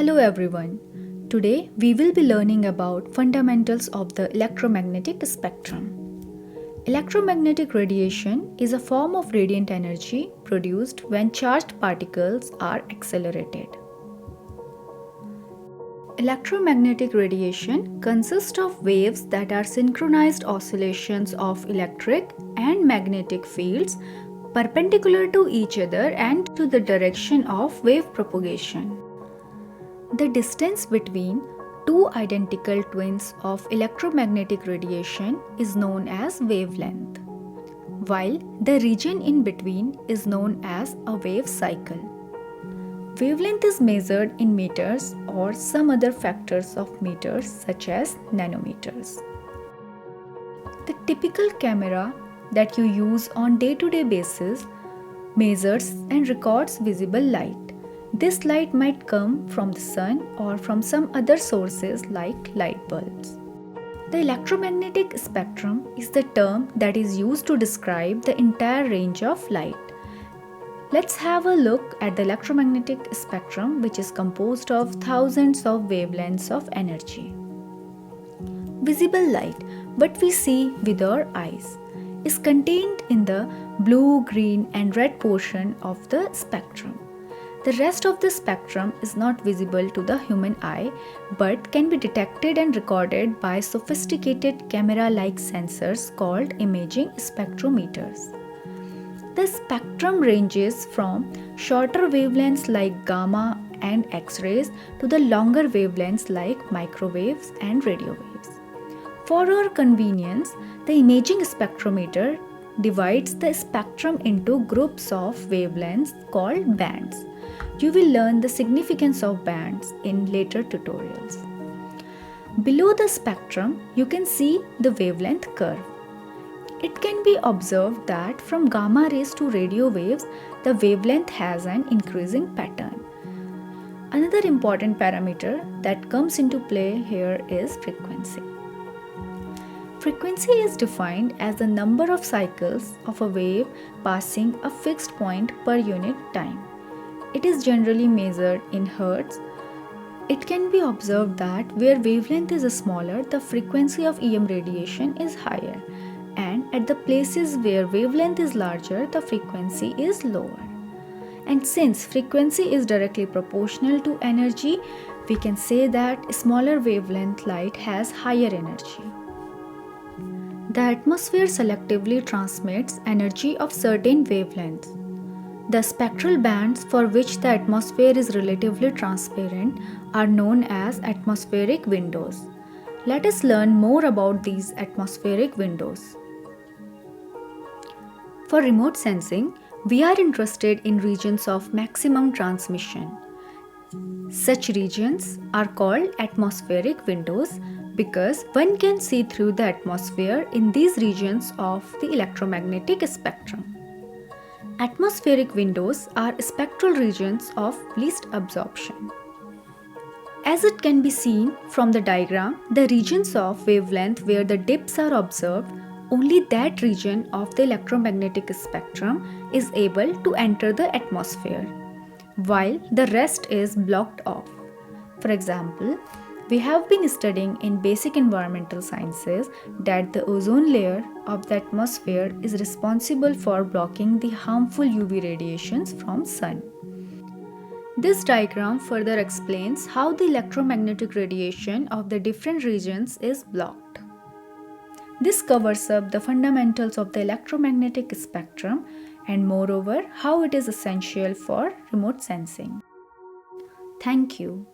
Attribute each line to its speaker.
Speaker 1: Hello everyone. Today we will be learning about fundamentals of the electromagnetic spectrum. Electromagnetic radiation is a form of radiant energy produced when charged particles are accelerated. Electromagnetic radiation consists of waves that are synchronized oscillations of electric and magnetic fields perpendicular to each other and to the direction of wave propagation. The distance between two identical twins of electromagnetic radiation is known as wavelength, while the region in between is known as a wave cycle. Wavelength is measured in meters or some other factors of meters such as nanometers. The typical camera that you use on day-to-day basis measures and records visible light. This light might come from the sun or from some other sources like light bulbs. The electromagnetic spectrum is the term that is used to describe the entire range of light. Let's have a look at the electromagnetic spectrum, which is composed of thousands of wavelengths of energy. Visible light, what we see with our eyes, is contained in the blue, green and red portion of the spectrum. The rest of the spectrum is not visible to the human eye but can be detected and recorded by sophisticated camera-like sensors called imaging spectrometers. The spectrum ranges from shorter wavelengths like gamma and X-rays to the longer wavelengths like microwaves and radio waves. For our convenience, the imaging spectrometer divides the spectrum into groups of wavelengths called bands. You will learn the significance of bands in later tutorials. Below the spectrum, you can see the wavelength curve. It can be observed that from gamma rays to radio waves, the wavelength has an increasing pattern. Another important parameter that comes into play here is frequency. Frequency is defined as the number of cycles of a wave passing a fixed point per unit time. It is generally measured in hertz. It can be observed that where wavelength is smaller, the frequency of EM radiation is higher, and at the places where wavelength is larger, the frequency is lower. And since frequency is directly proportional to energy, we can say that smaller wavelength light has higher energy. The atmosphere selectively transmits energy of certain wavelengths. The spectral bands for which the atmosphere is relatively transparent are known as atmospheric windows. Let us learn more about these atmospheric windows. For remote sensing, we are interested in regions of maximum transmission. Such regions are called atmospheric windows because one can see through the atmosphere in these regions of the electromagnetic spectrum. Atmospheric windows are spectral regions of least absorption. As it can be seen from the diagram, the regions of wavelength where the dips are observed, only that region of the electromagnetic spectrum is able to enter the atmosphere, while the rest is blocked off. For example, we have been studying in basic environmental sciences that the ozone layer of the atmosphere is responsible for blocking the harmful UV radiations from sun. This diagram further explains how the electromagnetic radiation of the different regions is blocked. This covers up the fundamentals of the electromagnetic spectrum and moreover how it is essential for remote sensing. Thank you.